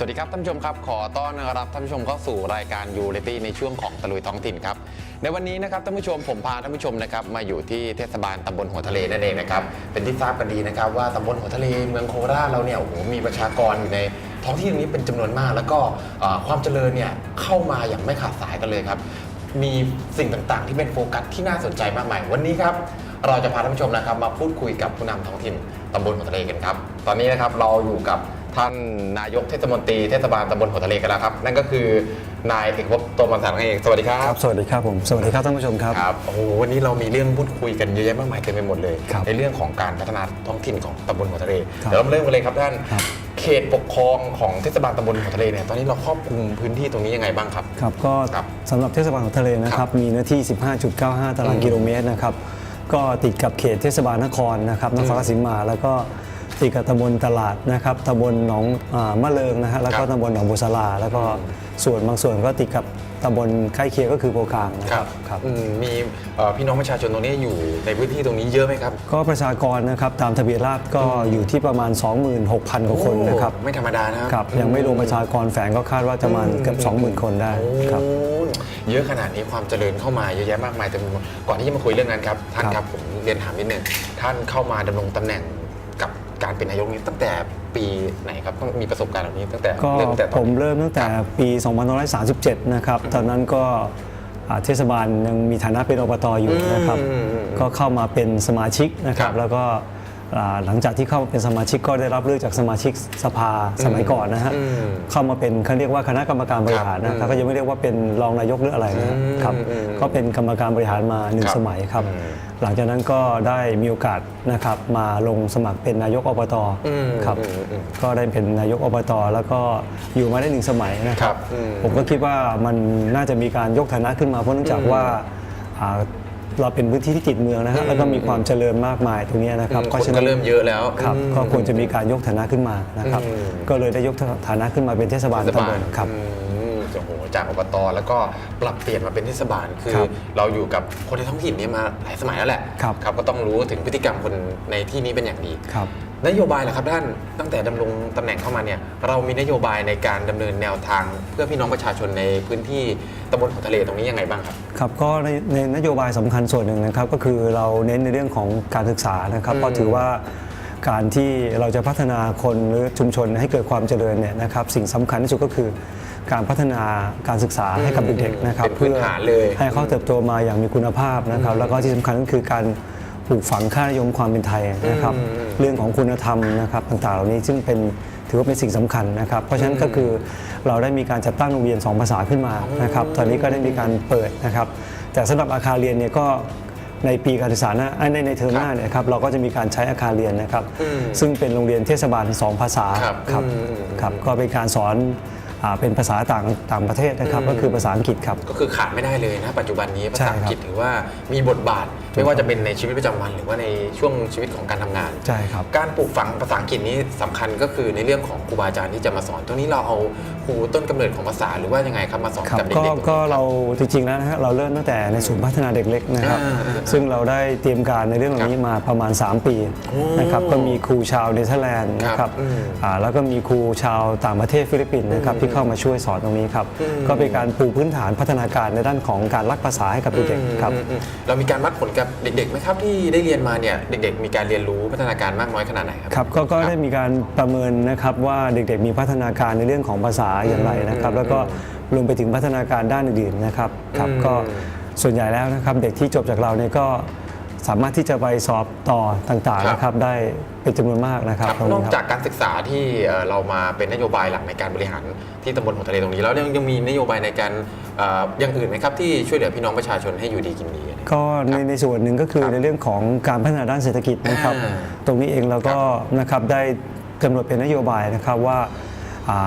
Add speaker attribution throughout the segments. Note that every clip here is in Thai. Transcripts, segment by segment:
Speaker 1: สวัสดีครับท่านผู้ชมครับขอต้อนรับท่านผู้ชมเข้าสู่รายการยูเรตี้ในช่วงของตะลุยท้องถิ่นครับในวันนี้นะครับท่านผู้ชมผมพาท่านผู้ชมนะครับมาอยู่ที่เทศบาลตำบลหัวทะเลนั่นเองนะครับเป็นที่ทราบกันดีนะครับว่าตำบลหัวทะเลเมืองโคราชเราเนี่ยโอ้โหมีประชากรอยู่ในท้องที่ตรงนี้เป็นจำนวนมากแล้วก็ความเจริญเนี่ยเข้ามาอย่างไม่ขาดสายกันเลยครับมีสิ่งต่างๆที่เป็นโฟกัสที่น่าสนใจมากมายวันนี้ครับเราจะพาท่านผู้ชมนะครับมาพูดคุยกับผู้นำท้องถิ่นตำบลหัวทะเลกันครับตอนนี้นะครับเราอยู่กับท่านนายกเทศมนตรีเทศบาลตำบลหัวทะเลกันแล้วครับนั่นก็คือนายเอกภพ โตมันสันเองสวัสดีครับ
Speaker 2: สวัสดีครับผมสวัสดีครับท่านผู้ชมครับ
Speaker 1: ครับโอ้โหวันนี้เรามีเรื่องพูดคุยกันเยอะแยะมากมายเต็มไปหมดเลยในเรื่องของการพัฒนาท้องถิ่นของตำบลหัวทะเลเดี๋ยวเราเริ่มกันเลยครับท่านเขตปกครองของเทศบาลตำบลหัวทะเลเนี่ยตอนนี้เราครอบคลุมพื้นที่ตรงนี้ยังไงบ้างครับ
Speaker 2: ครับก็สำหรับเทศบาลหัวทะเลนะครับมีเนื้อที่ 15.95 ตารางกิโลเมตรนะครับก็ติดกับเขตเทศบาลนครนะครับนครราชสีมาแล้วก็ติดกับตำบลตลาดนะครับตำบลหนองมะเริงนะฮะแล้วก็ตำบลหนองบัวสลาแล้วก็ส่วนบางส่วนก็ติดกับตำบลใกล้เคียงก็คือโพกลาง
Speaker 1: ครับมีพี่น้องประชาชนตรงนี้อยู่ในพื้นที่ตรงนี้เยอะไหมครับ
Speaker 2: ก็ประชากรนะครับตามทะเบียนราษฎร์ก็อยู่ที่ประมาณ 26,000 กว่าคนนะครับ
Speaker 1: ไม่ธรรมดานะครับ
Speaker 2: ยังไม่รวมประชากรแฝงก็คาดว่าจะมาเกือบ 20,000 คนได้ครับ
Speaker 1: เยอะขนาดนี้ความเจริญเข้ามาเยอะแยะมากมายแต่ก่อนที่จะมาคุยเรื่องนั้นครับท่านครับผมเรียนถามนิดนึงท่านเข้ามาดำรงตำแหน่งกับการเป็นนายกนี้ตั้งแต่ปีไหนครับต้องมีประสบการณ์แบบนี้ตั้งแต่
Speaker 2: ผมเริ่มตั้งแต่ปี 2537 นะครับตอนนั้นก็เทศบาลยังมีฐานะเป็นอบต.อยู่นะครับก็เข้ามาเป็นสมาชิกนะครับแล้วก็หลังจากที่เข้าเป็นสมาชิกก็ได้รับเลือกจากสมาชิกสภาสมัยก่อนนะฮะเข้ามาเป็นเขาเรียกว่าคณะกรรมการบริหารนะครับก็ยังไม่เรียกว่าเป็นรองนายกหรืออะไรนะครับก็เป็นกรรมการบริหารมา1 สมัยครับหลังจากนั้นก็ได้มีโอกาสนะครับมาลงสมัครเป็นนายกอบต.ครับก็ได้เป็นนายกอบต.แล้วก็อยู่มาได้1 สมัยนะครับผมก็คิดว่ามันน่าจะมีการยกฐานะขึ้นมาเพราะเนื่องจากว่าเราเป็นพื้นที่ที่ติดเมืองนะฮะแล้วก็มีความเจริญมากมายตรงนี้นะครับ
Speaker 1: ก็เริ่มเยอะแล้ว
Speaker 2: ครับก็ควรจะมีการยกฐานะขึ้นมานะครับก็เลยได้ยกฐานะขึ้นมาเป็นเทศบาลตำบลครับ
Speaker 1: โอ้โหจากอบต.แล้วก็ปรับเปลี่ยนมาเป็นเทศบาลคือเราอยู่กับคนในท้องถิ่นนี้มาหลายสมัยแล้วแหละครับก็ต้องรู้ถึงพฤติกรรมคนในที่นี้เป็นอย่างดีนโยบายล่ะครับท่านตั้งแต่ดำรงตำแหน่งเข้ามาเนี่ยเรามีนโยบายในการดำเนินแนวทางเพื่อพี่น้องประชาชนในพื้นที่ตำบลหัวทะเลตรงนี้ยังไงบ้างครับ
Speaker 2: ครับก็ในนโยบายสำคัญส่วนหนึ่งนะครับก็คือเราเน้นในเรื่องของการศึกษานะครับเพราะถือว่าการที่เราจะพัฒนาคนหรือชุมชนให้เกิดความเจริญเนี่ยนะครับสิ่งสำคัญที่สุดก็คือการพัฒนาการศึกษาให้กับเด็กๆนะครับเพื่อให้เขาเติบโตมาอย่างมีคุณภาพนะครับแล้วก็ที่สำคัญก็คือการปลูกฝังค่านิยมความเป็นไทยนะครับเรื่องของคุณธรรมนะครับต่างๆเหล่านี้ซึ่งถือว่าเป็นสิ่งสำคัญนะครับเพราะฉะนั้นก็คือเราได้มีการจัดตั้งโรงเรียน2 ภาษาขึ้นมานะครับตอนนี้ก็ได้มีการเปิดนะครับแต่สำหรับอาคารเรียนเนี่ยก็ในปีการศึกษาหน้าในเทอมหน้าเนี่ยครับเราก็จะมีการใช้อาคารเรียนนะครับซึ่งเป็นโรงเรียนเทศบาล2 ภาษาครับก็เป็นการสอนเป็นภาษาต่างประเทศนะครับก็คือภาษาอังกฤษครับ
Speaker 1: ก็คือขาดไม่ได้เลยนะปัจจุบันนี้ภาษาอังกฤษถือว่ามีบทบาทไม่ว่าจะเป็นในชีวิตประจำวันหรือว่าในช่วงชีวิตของการทำงาน
Speaker 2: ใช่ครับ
Speaker 1: การปลูกฝังภาษาอังกฤษนี้สำคัญก็คือในเรื่องของครูบาอาจารย์ที่จะมาสอนตรงนี้เราเอาครูต้นกำเนิดของภาษาหรือว่ายังไงครับมาสอนกับเด็ก
Speaker 2: ๆก็เราจริงๆแล้วนะฮะเราเริ่มตั้งแต่ในศูนย์พัฒนาเด็กเล็กนะครับซึ่งเราได้เตรียมการในเรื่องนี้มาประมาณ3 ปีนะครับก็มีครูชาวเนเธอร์แลนด์นะครับแล้วก็มีครูชาวต่างประเทศฟิลิปปินส์นะครับที่เข้ามาช่วยสอนตรงนี้ครับก็เป็นการปูพื้นฐานพัฒนาการในด้านของการรักภาษาให้กับเด็กๆครับ
Speaker 1: เรามีการวัดผลกับเด็กๆไหมครับที่ได้เรียนมาเนี่ยเด็กๆมีการเรียนรู้พัฒนาการมากน้อยขนาดไหนครับ
Speaker 2: ครับก็ได้มีการประเมินนะครับว่าเด็กๆมีพัฒนาการในเรื่องของภาษาอย่างไรนะครับแล้วก็รวมไปถึงพัฒนาการด้านอื่นๆนะครับก็ส่วนใหญ่แล้วนะครับเด็กที่จบจากเราเนี่ยก็สามารถที่จะไปสอบต่อต่างๆนะครับได้เป็นจำนวนมากนะครับ
Speaker 1: นอกจากการศึกษาที่เรามาเป็นนโยบายหลักในการบริหารที่ตำบลหัวทะเลตรงนี้แล้วยังมีนโยบายในการอย่างอื่นไหมครับที่ช่วยเหลือพี่น้องประชาชนให้อยู่ดีกินดี
Speaker 2: ก็ในส่วนหนึ่งก็คือในเรื่องของการพัฒนาด้านเศรษฐกิจนะครับตรงนี้เองเราก็นะครับได้กำหนดเป็นนโยบายนะครับว่า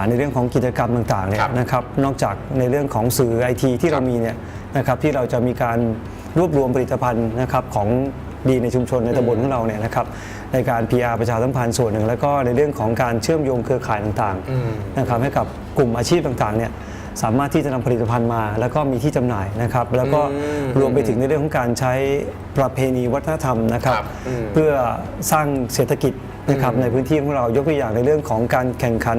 Speaker 2: ในเรื่องของกิจกรรมต่างๆเนี่ยนะครับนอกจากในเรื่องของสื่อไอทีที่เรามีเนี่ยนะครับที่เราจะมีการรวบรวมผลิตภัณฑ์นะครับของดีในชุมชนในตำบลของเราเนี่ยนะครับในการ PR ประชาสัมพันธ์ส่วนหนึ่งแล้วก็ในเรื่องของการเชื่อมโยงเครือข่ายต่างๆนะครับให้กับกลุ่มอาชีพต่างๆเนี่ย สามารถที่จะนำผลิตภัณฑ์มา แล้วก็มีที่จำหน่ายนะครับแล้วก็รวมไปถึงในเรื่องของการใช้ประเพณีวัฒนธรรมนะครับเพื่อสร้างเศรษฐกิจนะครับในพื้นที่ของเรายกตัวอย่างในเรื่องของการแข่งขัน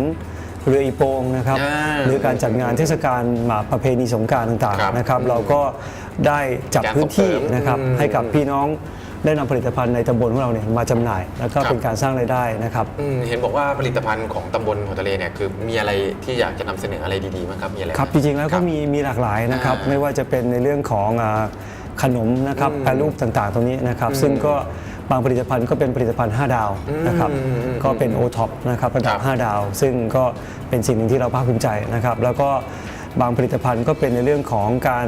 Speaker 2: เรืออีโปงนะครับหรือการจัดงานเทศกาลประเพณีสงกรานต์ต่างๆนะครับเราก็ได้จัดพื้นที่นะครับให้กับพี่น้องได้นำผลิตภัณฑ์ในตำบลของเราเนี่ยมาจำหน่าย แล้วก็เป็นการสร้างรายได้นะครับ
Speaker 1: เห็นบอกว่าผลิตภัณฑ์ของตำบลหัวทะเลเนี่ยคือมีอะไรที่อยากจะนำเสนออะไรดีๆบ้างครับมีอะไร
Speaker 2: ครับจริงๆแล้วก็มีหลากหลายนะครับไม่ว่าจะเป็นในเรื่องของขนมนะครับแปรรูปต่างๆตรงนี้นะครับซึ่งก็บางผลิตภัณฑ์ก็เป็นผลิตภัณฑ์5 ดาวนะครับก็เป็น O-TOP นะครับระดับ5 ดาวซึ่งก็เป็นสิ่งหนึ่งที่เราภาคภูมิใจนะครับแล้วก็บางผลิตภัณฑ์ก็เป็นในเรื่องของการ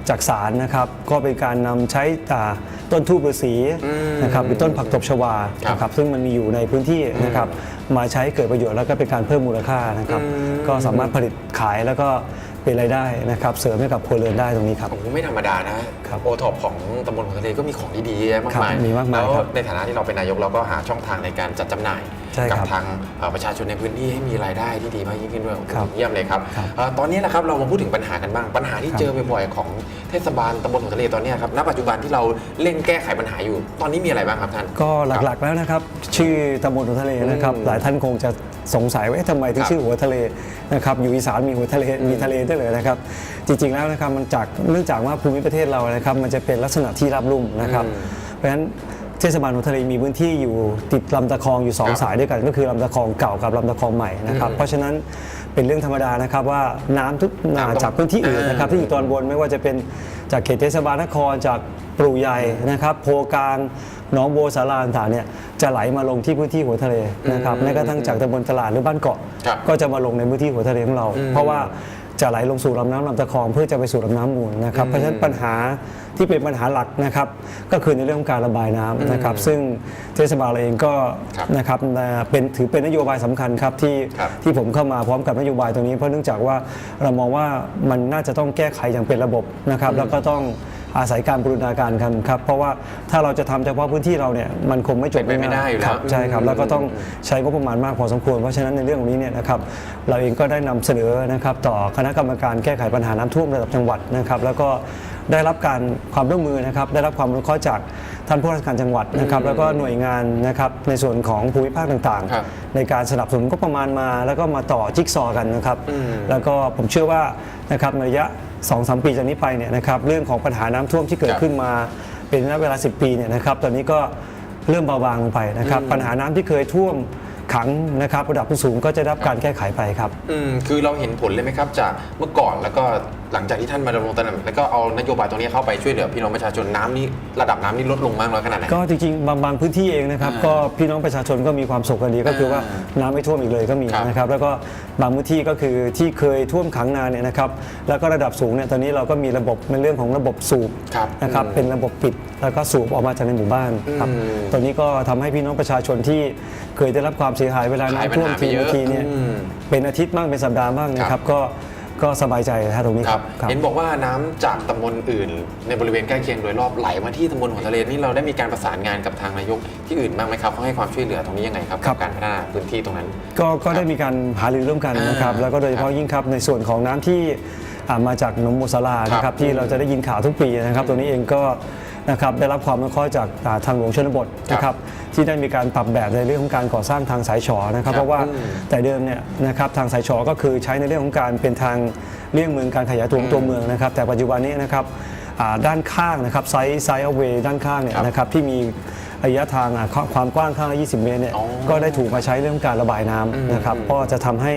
Speaker 2: จักสารนะครับก็เป็นการนำใช้ต้นทูบฤาษีนะครับหรือต้นผักตบชวานะครับซึ่งมันมีอยู่ในพื้นที่นะครับมาใช้เกิดประโยชน์แล้วก็เป็นการเพิ่มมูลค่านะครับก็สามารถผลิตขายแล้วก็เป็นรายได้นะครับเสริมให้กับครัวเรือนได้ตรงนี้ครับ
Speaker 1: ไม่ธรรมดานะโอท็อปของตำบลหัวทะเลก็มีของดีๆมากมายแล้วในฐานะที่เราเป็นนายกเราก็หาช่องทางในการจัดจำหน่ายกับทางประชาชนในพื้นที่ให้มีรายได้ที่ดีมากยิ่งขึ้นด้วยเยี่ยมเลยครับตอนนี้นะครับเรามาพูดถึงปัญหากันบ้างปัญหาที่เจอบ่อยๆของเทศบาลตำบลหัวทะเลตอนนี้ครับณปัจจุบันที่เราเร่งแก้ไขปัญหาอยู่ตอนนี้มีอะไรบ้างครับท่าน
Speaker 2: ก็หลักๆแล้วนะครับชื่อตำบลหัวทะเลนะครับหลายท่านคงจะสงสัยว่าทำไมถึงชื่อหัวทะเลนะครับอยู่อีสานมีหัวทะเลมีทะเลได้เลยนะครับจริงๆแล้วนะครับมันเนื่องจากว่าภูมิประเทศเรานะครับมันจะเป็นลักษณะที่ราบลุ่มนะครับเพราะฉะนั้นเทศบาลหัวทะเลมีพื้นที่อยู่ติดลำตะคองอยู่2 สายด้วยกันก็คือลำตะคองเก่ากับลำตะคองใหม่นะครับเพราะฉะนั้นเป็นเรื่องธรรมดานะครับว่าน้ำทุกจากพื้นที่อื่นนะครับที่อยู่ตอนบนไม่ว่าจะเป็นจากเขตเทศบาลนครจากปรูใหญ่นะครับโพกลางหนองบัวสาราต่างๆเนี่ยจะไหลมาลงที่พื้นที่หัวทะเลนะครับแม้กระทั่งจากตำบลตลาดหรือบ้านเกาะก็จะมาลงในพื้นที่หัวทะเลของเราเพราะว่าจะไหลลงสู่ลำน้ำลำตะคองเพื่อจะไปสู่ลำน้ำมูลนะครับเพราะฉะนั้นปัญหาที่เป็นปัญหาหลักนะครับก็คือในเรื่องของการระบายน้ำนะครับซึ่งเทศบาลเองก็นะครับถือเป็นนโยบายสำคัญครับที่ผมเข้ามาพร้อมกับนโยบายตรงนี้เพราะเนื่องจากว่าเรามองว่ามันน่าจะต้องแก้ไขอย่างเป็นระบบนะครับแล้วก็ต้องอาศัยการบูรณาการกันครับเพราะว่าถ้าเราจะทำเฉพาะพื้นที่เราเนี่ยมันคงไม่จบ
Speaker 1: ไม่ได้อยู่แล้ว
Speaker 2: ใช่ครับแล้วก็ต้องใช้งบประมาณมากพอสมควรเพราะฉะนั้นในเรื่องนี้เนี่ยนะครับเราเองก็ได้นำเสนอนะครับต่อคณะกรรมการแก้ไขปัญหาน้ำท่วมระดับจังหวัดนะครับแล้วก็ได้รับการความร่วมมือนะครับได้รับความอนุเคราะห์จากท่านผู้ราชการจังหวัดนะครับแล้วก็หน่วยงานนะครับในส่วนของภูมิภาคต่างๆในการสนับสนุนก็ประมาณมาแล้วก็มาต่อจิ๊กซอกันนะครับแล้วก็ผมเชื่อว่านะครับในระยะ 2-3 ปีจากนี้ไปเนี่ยนะครับเรื่องของปัญหาน้ำท่วมที่เกิดขึ้นมาเป็นระยะเวลา10 ปีเนี่ยนะครับตอนนี้ก็เริ่มเบาบางลงไปนะครับปัญหาน้ำที่เคยท่วมขังนะครับระดับสูงก็จะได้รับการแก้ไขไปครับ
Speaker 1: คือเราเห็นผลเลยไหมครับจากเมื่อก่อนแล้วก็หลังจากที่ท่านมาดำรงตำแหน่งแล้วก็เอานโยบายตรงนี้เข้าไปช่วยเหลือพี่น้องประชาชนน้ำนี้ระดับน้ำนี้ลดลงมากน้อยขนาดไหน
Speaker 2: ก็จริงๆบางพื้นที่เองนะครับก็พี่น้องประชาชนก็มีความสุขกันดีก็คือว่าน้ำไม่ท่วมอีกเลยก็มีนะครับแล้วก็บางพื้นที่ก็คือที่เคยท่วมขังนานเนี่ยนะครับแล้วก็ระดับสูงเนี่ยตอนนี้เราก็มีระบบในเรื่องของระบบสูบนะครับเป็นระบบปิดแล้วก็สูบออกมาจากในหมู่บ้านครับตอนนี้ก็ทำให้พี่น้องประชาชนที่เคยได้รับความเสียหายเวลาน้ำท่วมทีเนี่ยเป็นอาทิตย์บ้างเป็นสัปดาห์บ้างนะครับก็สบายใจถ้าตรงนี้ครับ
Speaker 1: เห็นบอกว่าน้ำจากตำบลอื่นในบริเวณใกล้เคียงโดยรอบไหลมาที่ตำบลหัวทะเลนี่เราได้มีการประสานงานกับทางนายกที่อื่นบ้างไหมครับเขาให้ความช่วยเหลือตรงนี้ยังไงครับกับการพัฒนาพื้นที่ตรงนั้น
Speaker 2: ก็ได้มีการหารือร่วมกันนะครับแล้วก็โดยเฉพาะยิ่งครับในส่วนของน้ำที่มาจากหนองบัวสารานะครับที่เราจะได้ยินข่าวทุกปีนะครับตัวนี้เองก็นะครับได้รับความอนุเคราะห์จากทางหลวงชนบทนะครับที่ได้มีการปรับแบบในเรื่องของการก่อสร้างทางสายฉอนะครับเพราะว่าแต่เดิมเนี่ยนะครับทางสายฉอก็คือใช้ในเรื่องของการเป็นทางเลี่ยงเมืองการขยายตัวเมืองนะครับแต่ปัจจุบันนี้นะครับด้านข้างนะครับไซด์เอาเวย์ด้านข้างเนี่ยนะครับที่มีระยะทางความกว้างข้างละ20 เมตรเนี่ยก็ได้ถูกมาใช้เรื่องการระบายน้ำนะครับก็จะทำให้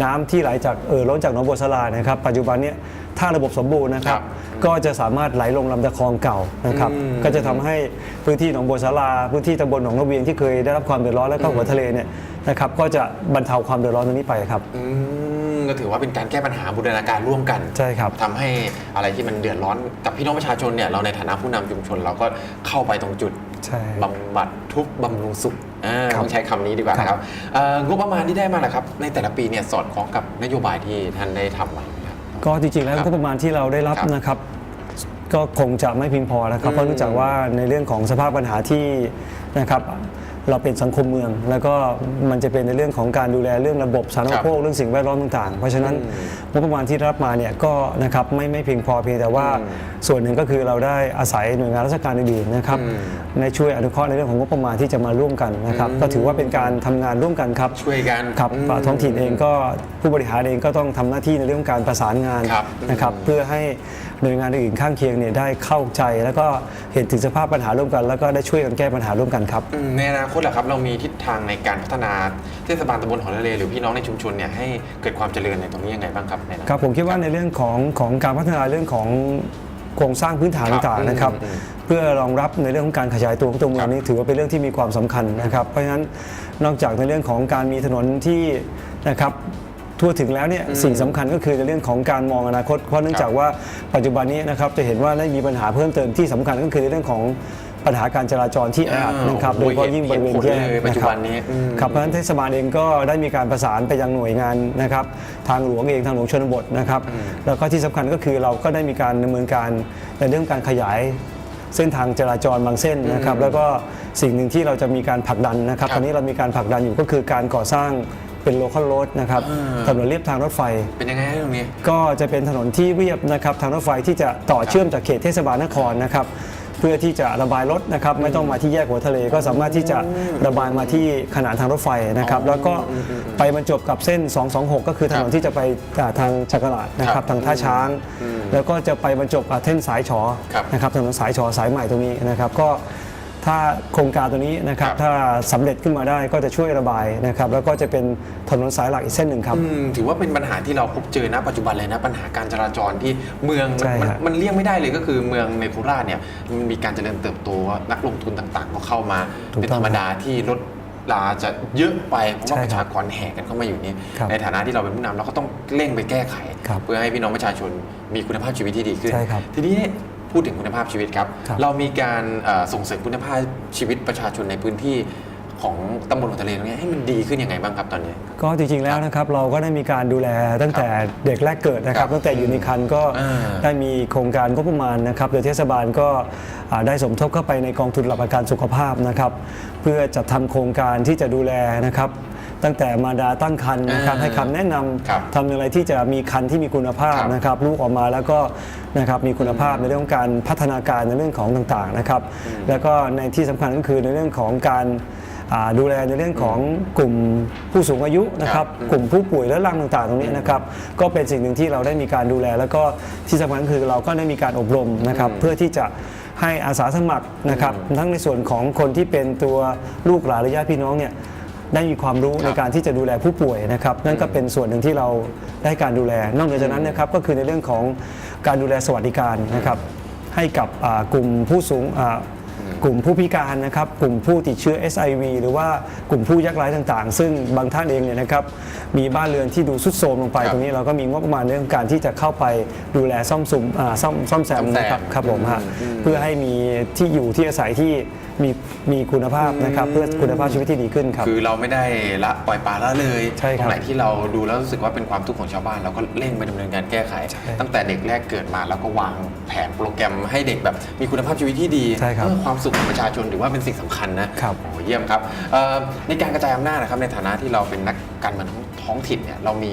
Speaker 2: น้ำที่ไหลจากล้นจากหนองบัวสารานะครับปัจจุบันนี้ถ้าระบบสมบูรณ์นะครับก็จะสามารถไหลลงลำตะคองเก่านะครับก็จะทำให้พื้นที่หนองบัวสาราพื้นที่ตำบลหนองระเวียงที่เคยได้รับความเดือดร้อนและก็หัวทะเลเนี่ยนะครับก็จะบรรเทาความเดือดร้อนตรงนี้ไปครับ
Speaker 1: ก็ถือว่าเป็นการแก้ปัญหาบูรณาการร่วมกัน
Speaker 2: ใช่ครับ
Speaker 1: ทำให้อะไรที่มันเดือดร้อนกับพี่น้องประชาชนเนี่ยเราในฐานะผู้นำชุมชนเราก็เข้าไปตรงจุดบำบัดทุกบำรุงสุขต้องใช้คำนี้ดีกว่าครับงบประมาณที่ได้มาแหละครับในแต่ละปีเนี่ยสอดคล้องกับนโยบายที่ท่านได้ทำมา
Speaker 2: ก็จริงๆแล้วงบประมาณที่เราได้รับนะครับก็คงจะไม่เพียงพอนะครับเพราะเนื่องจากว่าในเรื่องของสภาพปัญหาที่นะครับ เราเป็นสังคมเมือง แล้วก็มันจะเป็นในเรื่องของการดูแลเรื่องระบบสาธารณูปโภคเรื่องสิ่งแวดล้อมต่างๆเพราะฉะนั้นงบประมาณที่รับมาเนี่ยก็นะครับไม่เพียงพอเพียงแต่ว่าส่วนหนึ่งก็คือเราได้อาศัยหน่วยงานราชการอื่นๆนะครับในช่วยอนุเคราะห์ในเรื่องของงบประมาณที่จะมาร่วมกันนะครับก็ถือว่าเป็นการทำงานร่วมกันครับ
Speaker 1: ช่วยกัน
Speaker 2: ครับท้องถิ่นเองก็ผู้บริหารเองก็ต้องทำหน้าที่ในเรื่องการประสานงานนะครับเพื่อให้หน่วยงานอื่นข้างเคียงเนี่ยได้เข้าใจแล้วก็เห็นถึงสภาพปัญหาร่วมกัน แล้วก็ได้ช่วยกันแก้ปัญหาร่วมกันครับ
Speaker 1: ในอนาคตแหละครับเรามีทิศทางในการพัฒนาเทศบาลตำบลหอทะเลหรือพี่น้องในชุมชนเนี่ยให้เกิดความเจริญในตรงนี้ยังไงบ้างครับในอนาคต
Speaker 2: ครับผมคิดว่าในเรื่องของการพัฒนาเรื่องของโครงสร้างพื้นฐานต่างๆนะครับเพื่อรองรับในเรื่องของการขยายตัวของตัวเมืองนี้ถือว่าเป็นเรื่องที่มีความสำคัญนะครับเพราะฉะนั้นนอกจากในเรื่องของการมีถนนที่นะครับทั่วถึงแล้วเนี่ยสิ่งสำคัญก็คือในเรื่องของการมองอนาคตเพราะเนื่องจากว่าปัจจุบันนี้นะครับจะเห็นว่าได้มีปัญหาเพิ่มเติมที่สำคัญก็คือในเรื่องของปัญหาการจราจรที่แออัดนะครับโดยเฉพาะยิ่งบริเวณแยก
Speaker 1: ปัจ
Speaker 2: นะ
Speaker 1: จุ
Speaker 2: ครั
Speaker 1: บั
Speaker 2: บ
Speaker 1: นนี้
Speaker 2: ครับเพราะฉะนั้นเทศบาลเองก็ได้มีการประสานไปยังหน่วยงานนะครับทางหลวงเองทางหลวงชนบทนะครับแล้วก็ที่สำคัญก็คือเราก็ได้มีการดำเนินการในเรื่องการขยายเส้นทางจราจรบางเส้นนะครับแล้วก็สิ่งหนึ่งที่เราจะมีการผลักดันนะครับตอนนี้เรามีการผลักดันอยู่ก็คือการก่อสร้างเป็นโลคอลโรดนะครับถนนเลียบทางรถไฟ
Speaker 1: เป็นยังไงตรงนี้
Speaker 2: ก็จะเป็นถนนที่เรียบนะครับทางรถไฟที่จะต่อเชื่อมจากเขตเทศบาลนครนะครับเพื่อที่จะระบายรถนะครับไม่ต้องมาที่แยกหัวทะเลก็สามารถที่จะระบายมาที่ขนานทางรถไฟนะครับแล้วก็ไปบรรจบกับเส้น 226 ก็คือถนนที่จะไปทางจักราชนะครับทางท่าช้าง แล้วก็จะไปบรรจบกับเส้นสายฉอนะครับถนนสายฉอสายใหม่ตรงนี้นะครับก็ถ้าโครงการตัวนี้นะครับถ้าสำเร็จขึ้นมาได้ก็จะช่วยระบายนะครับแล้วก็จะเป็นถนนสายหลักอีกเส้นหนึ่งครับ
Speaker 1: ถือว่าเป็นปัญหาที่เราพบเจอณปัจจุบันเลยนะปัญหาการจราจรที่เมือง
Speaker 2: ใช่ฮะ
Speaker 1: มันเลี่ยงไม่ได้เลยก็คือเมืองในโคราชเนี่ยมันมีการเจริญเติบโตนักลงทุนต่างๆ ก็เข้ามา
Speaker 2: ถูก
Speaker 1: เป็น
Speaker 2: ต้
Speaker 1: ธ
Speaker 2: อง
Speaker 1: รรมดาที่รถลาจะเยอะไปเพราะว่า
Speaker 2: ใช่
Speaker 1: ประ
Speaker 2: ครับ
Speaker 1: ชากรแห่กันเข้ามาอยู่นี่
Speaker 2: ครับ
Speaker 1: ในฐานะที่เราเป็นผู้นำเราก็ต้องเร่งไปแก้ไข
Speaker 2: ครับ
Speaker 1: เพื่อให้พี่น้องประชาชนมีคุณภาพชีวิตที่ดีขึ้น
Speaker 2: ใช่ครับ
Speaker 1: ทีนี้พูดถึงคุณภาพชีวิตครับ
Speaker 2: ครับ
Speaker 1: เรามีการส่งเสริมคุณภาพชีวิตประชาชนในพื้นที่ของตำบลหัวทะเลตรงนี้ให้มันดีขึ้นยังไงบ้างครับตอนนี้
Speaker 2: ก็จริงๆแล้วนะครับเราก็ได้มีการดูแลตั้งแต่เด็กแรกเกิดนะครับตั้งแต่อยู่ในครรภ์ก็ได้มีโครงการงบประมาณนะครับโดยเทศบาลก็ได้สมทบเข้าไปในกองทุนหลักประกันสุขภาพนะครับเพื่อจัดทำโครงการที่จะดูแลนะครับตั้งแต่มารดาตั้งครรภ์นะครับให้คำแนะนำทำอย่างไรที่จะมีครรภ์ที่มีคุณภาพนะครับลูกออกมาแล้วก็นะครับมีคุณภาพในเรื่องของการพัฒนาการในเรื่องของต่างๆนะครับแล้วก็ในที่สำคัญก็คือในเรื่องของการดูแลในเรื่องของกลุ่มผู้สูงอายุนะครับกลุ่มผู้ป่วยเรื้อรังต่างๆตรงนี้นะครับก็เป็นสิ่งหนึ่งที่เราได้มีการดูแลแล้วก็ที่สำคัญคือเราก็ได้มีการอบรมนะครับเพื่อที่จะให้อาสาสมัครนะครับทั้งในส่วนของคนที่เป็นตัวลูกหลานหรือญาติพี่น้องเนี่ยได้มีความรู้ในการที่จะดูแลผู้ป่วยนะครับนั่นก็เป็นส่วนหนึ่งที่เราได้การดูแลนอกเหนือจากนั้นนะครับก็คือในเรื่องของการดูแลสวัสดิการนะครับให้กับกลุ่มผู้สูงกลุ่มผู้พิการนะครับกลุ่มผู้ติดเชื้อ SIV หรือว่ากลุ่มผู้ยากไร้ต่างๆ ซึ่งบางท่านเองเนี่ยนะครับมีบ้านเรือนที่ดูทรุดโทรมลงไปตรงนี้เราก็มีงบประมาณในเรื่องการที่จะเข้าไปดูแลซ่อมแซมนะครับครับผมฮะเพื่อให้มีที่อยู่ที่อาศัยที่มีคุณภาพนะครับเพื่อคุณภาพชีวิตที่ดีขึ้นครับ
Speaker 1: คือเราไม่ได้ละปล่อยปละละเลย
Speaker 2: ใช่ครับ
Speaker 1: ตรงไหนที่เราดูแล้วรู้สึกว่าเป็นความทุกข์ของชาวบ้านเราก็เร่งไปดำเนินการแก้ไข
Speaker 2: ใช่
Speaker 1: ตั้งแต่เด็กแรกเกิดมาแล้วก็วางแผนโปรแกรมให้เด็กแบบมีคุณภาพชีวิตที่ดี
Speaker 2: ใช่ครับ
Speaker 1: เพื่อความสุขของประชาชนถือว่าเป็นสิ่งสำคัญนะครับ โอ้เยี่ยมครับในการกระจายอำนาจนะครับในฐานะที่เราเป็นนักการเมืองท้องถิ่นเนี่ยเรามี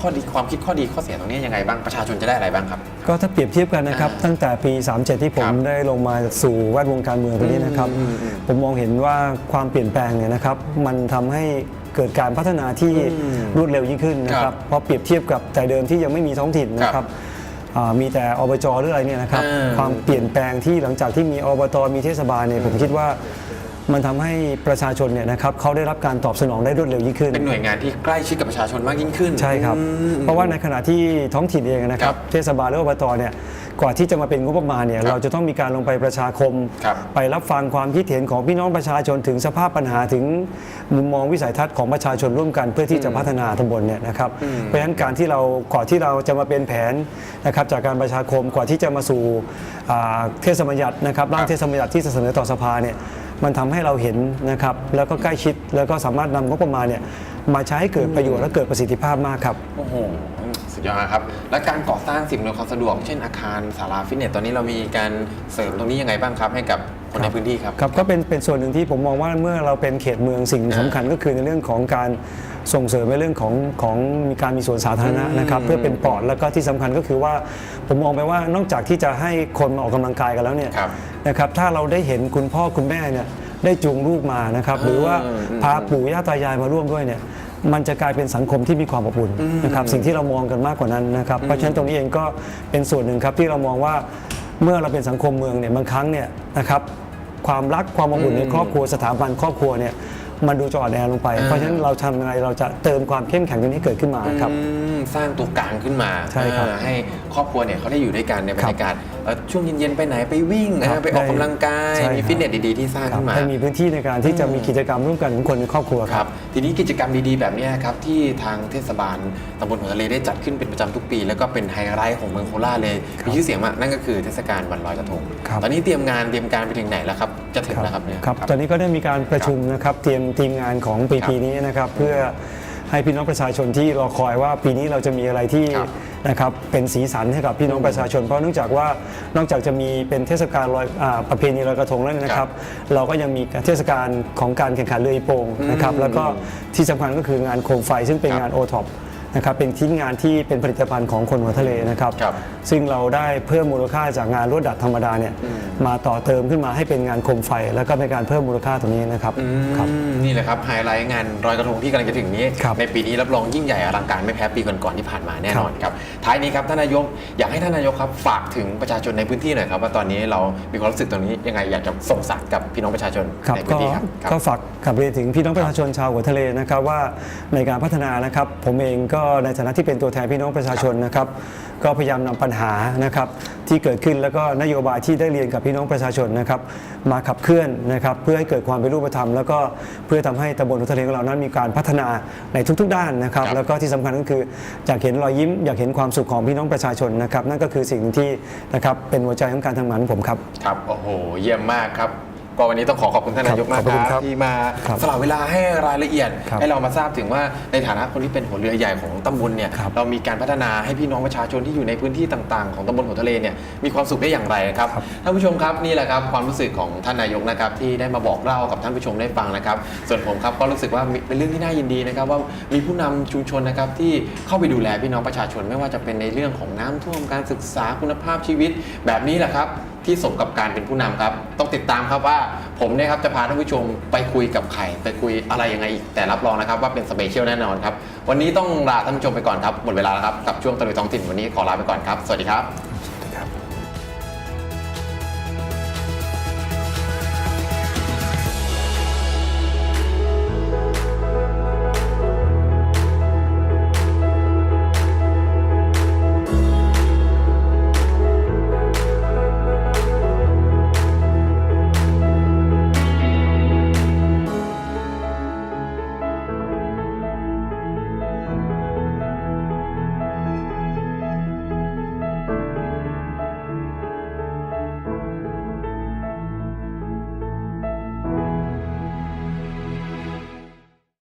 Speaker 1: ข้อดีความคิดข้อดีข้อเสียตรงนี้ยังไงบ้างประชาชนจะได้อะไรบ้างครับ
Speaker 2: ก็ถ้าเปรียบเทียบกันนะครับตั้งแต่ปี 37 ที่ผมได้ลงมาสู่แวดวงการเมืองตรงนี้นะครับผมมองเห็นว่าความเปลี่ยนแปลงเนี่ยนะครับมันทำให้เกิดการพัฒนาที่รวดเร็วยิ่งขึ้นนะครับเพราะเปรียบเทียบกับแต่เดิมที่ยังไม่มีท้องถิ่นนะครับมีแต่อบจหรืออะไรเนี่ยนะครับความเปลี่ยนแปลงที่หลังจากที่มีอบตมีเทศบาลเนี่ยผมคิดว่ามันทำให้ประชาชนเนี่ยนะครับเขาได้รับการตอบสนองได้รวดเร็วยิ่งขึ้น
Speaker 1: เป็นหน่วยงานที่ใกล้ชิดกับประชาชนมากยิ่งขึ้น
Speaker 2: ใช่ครับเพราะว่าในขณะที่ท้องถิ่นเองนะครับเทศบาลหรืออบตเนี่ยกว่าที่จะมาเป็นงบประมาณเนี่ยเราจะต้องมีการลงไปประชาคม ไปรับฟังความคิดเห็นของพี่น้องประชาชนถึงสภาพปัญหาถึงมุมมองวิสัยทัศน์ของประชาชนร่วมกันเพื่อที่จะพัฒนาตำบลเนี่ยนะครับเพราะฉะนั้นการที่เราก่อนที่เราจะมาเป็นแผนนะครับจากการประชาคมกว่าที่จะมาสู่เทศบัญญัตินะครับร่างเทศบัญญัติที่จะเสนอต่อสภาเนี่ยมันทำให้เราเห็นนะครับแล้วก็ใกล้ชิดแล้วก็สามารถนำงบประมาณเนี่ยมาใช้ให้เกิดประโยชน์และเกิดประสิทธิภาพมากครับ
Speaker 1: โอ้โหสุดยอดครับ และการก่อสร้างสิ่งอำนวยความสะดวกเช่นอาคารศาลาฟิตเนสตอนนี้เรามีการเสริมตรงนี้ยังไงบ้างครับให้กับ คนในพื้นที่ครับ
Speaker 2: ครับก็เป็นส่วนหนึ่งที่ผมมองว่าเมื่อเราเป็นเขตเมืองสิ่งสำคัญก็คือในเรื่องของการส่งเสริมในเรื่องของมีการมีสวนสาธารณะนะครับเพื่อเป็นปลอดแล้วก็ที่สำคัญก็คือว่าผมมองไปว่านอกจากที่จะให้คนมาออกกำลังกายกันแล้วเนี่ย
Speaker 1: ครับ
Speaker 2: นะครับถ้าเราได้เห็นคุณพ่อคุณแม่เนี่ยได้จูงลูกมานะครับหรือว่าพาปู่ย่าตายายมาร่วมด้วยเนี่ยมันจะกลายเป็นสังคมที่มีความอบอุ่นนะครับสิ่งที่เรามองกันมากกว่านั้นนะครับเพราะฉะนั้นตรงนี้เองก็เป็นส่วนหนึ่งครับที่เรามองว่าเมื่อเราเป็นสังคมเมืองเนี่ยบางครั้งเนี่ยนะครับความรักความอบอุ่นในครอบครัวสถาบันครอบครัวเนี่ยมันดูจะอ่อนแอลงไปเพราะฉะนั้นเราทำยังไงเราจะเติมความเข้มแข็งตรงนี้เกิดขึ้นมาครับ
Speaker 1: สร้างตัวกลางขึ้นมา
Speaker 2: ใช่ครับ
Speaker 1: ให้ครอบครัวเนี่ยเขาได้อยู่ด้วยกันในบรรยากาศช่วงเย็นๆไปไหนไปวิ่ง
Speaker 2: ครับ
Speaker 1: ไปออกกำลังกาย
Speaker 2: ใช่ครับ
Speaker 1: มีฟิตเนสดีๆที่สร้างขึ้นมา
Speaker 2: ให้มีพื้นที่ในการที่จะมีกิจกรรมร่วมกันของคนในครอบครัว
Speaker 1: ค
Speaker 2: ค
Speaker 1: รั
Speaker 2: รั
Speaker 1: บบ ทีนี้กิจกรรมดีๆแบบเนี้ยครับที่ทางเทศบาลตำบลหัวทะเลได้จัดขึ้นเป็นประจำทุกปี แล้วก็เป็นไฮไลท์ของเมืองโคราชเลยมีชื่อเสียงมากนั่นก็คือเทศกาลวันลอยกระทง
Speaker 2: ครับ
Speaker 1: ตอนนี้เตรียมการไปถึงไหนแล้วครับจะถึงแล้วครับเนี่ย
Speaker 2: ครับตอนนี้ก็ได้มีการประชุมนะครับเตรียมทีมงานของปีนี้นะครับเพื่อให้พี่น้องประชาชนที่รอคอยว่าปีนี้เราจะมีอะไรที่
Speaker 1: ครับ
Speaker 2: นะครับเป็นสีสันให้กับพี่น้องประชาชน เพราะเนื่องจากว่านอกจากจะมีเป็นเทศกาลลอยประเพณีลอยกระทงแล้วนะค
Speaker 1: ครั
Speaker 2: รับบ เราก็ยังมีเทศกาลของการแข่งขันเรืออีโปงนะครับแล้วก็ที่สำคัญก็คืองานโคมไฟซึ่งเป็น
Speaker 1: ครับ
Speaker 2: งานโอท็อปนะครับเป็นชิ้นงานที่เป็นผลิตภัณฑ์ของคนหัวทะเลนะครับ
Speaker 1: ครับ
Speaker 2: ซึ่งเราได้เพิ่มมูลค่าจากงานลวดดัดธรรมดาเนี่ยมาต่อเติมขึ้นมาให้เป็นงานโคมไฟ แล้วก็เป็นการเพิ่มมูลค่าตรงนี้นะครับครับ
Speaker 1: นี่แหละครับไฮไลท์งานลอยกระทงที่กำลังจะถึงนี้
Speaker 2: ครับ
Speaker 1: ในปีนี้รับรองยิ่งใหญ่อลังการไม่แพ้ปีก่อนๆที่ผ่านมาแน่นอนครับท้ายนี้ครับท่านนายกอยากให้ท่านนายกครับฝากถึงประชาชนในพื้นที่หน่อยครับว่าตอนนี้เรามีความรู้สึกตรงนี้ยังไงอยากจะส่งสารกับพี่น้องประชาชน
Speaker 2: ครับ
Speaker 1: ในพื้นที่ครับ
Speaker 2: ก็ฝากกลับเรียนถึงพี่น้องประชาชนชาวหัวทะเลนะครับว่าในการพัฒนานะครับผมเองก็ในฐานะที่เป็นตัวแทนพี่น้องประชาชนนะครับก็พยายามนำปัญหานะครับที่เกิดขึ้นแล้วก็นโยบายที่ได้เรียนกับพี่น้องประชาชนนะครับมาขับเคลื่อนนะครับเพื่อให้เกิดความเป็นรูปธรรมแล้วก็เพื่อทำให้ตำบลหัวทะเลของเรานั้นมีการพัฒนาในทุกๆด้านนะครับ
Speaker 1: ครับ
Speaker 2: แล้วก็ที่สำคัญก็คืออยากเห็นรอยยิ้มอยากเห็นความสุขของพี่น้องประชาชนนะครับนั่นก็คือสิ่งที่นะครับเป็นหัวใจของการทำงานของผมครับ
Speaker 1: ครับโอ้โหเยี่ยมมากครับก็วันนี้ต้องขอบคุณท่านนายกมาก
Speaker 2: ขอบคุณ
Speaker 1: ค
Speaker 2: ครั
Speaker 1: รับบ ที่มา
Speaker 2: ครับ
Speaker 1: สละเวลาให้รายละเอียด
Speaker 2: ครับ
Speaker 1: ให้เรามาทราบถึงว่าในฐานะคนที่เป็นหัวเรือใหญ่ของตำบลเนี่ย
Speaker 2: ครับ
Speaker 1: เรามีการพัฒนาให้พี่น้องประชาชนที่อยู่ในพื้นที่ต่างๆของตำบลหัวทะเลเนี่ยมีความสุขได้อย่างไรครับ
Speaker 2: ครับ
Speaker 1: ท่านผู้ชมครับนี่แหละครับความรู้สึกของท่านนายกนะครับที่ได้มาบอกเล่ากับท่านผู้ชมได้ฟังนะครับส่วนผมครับก็รู้สึกว่าเป็นเรื่องที่น่ายินดีนะครับว่ามีผู้นำชุมชนนะครับที่เข้าไปดูแลพี่น้องประชาชนไม่ว่าจะเป็นในเรื่องของน้ำท่วมการศึกษาคุณภาพชีวิตแบบนี้แหละครับที่สมกับการเป็นผู้นำครับต้องติดตามครับว่าผมเนี่ยครับจะพาท่านผู้ชมไปคุยกับใครไปคุยอะไรยังไงอีกแต่รับรองนะครับว่าเป็นสเปเชียลแน่นอนครับวันนี้ต้องลาท่านผู้ชมไปก่อนครับหมดเวลาแล้วครับกับช่วงตะลุยท้องถิ่นวันนี้ขอลาไปก่อนครับสวัสดีครับ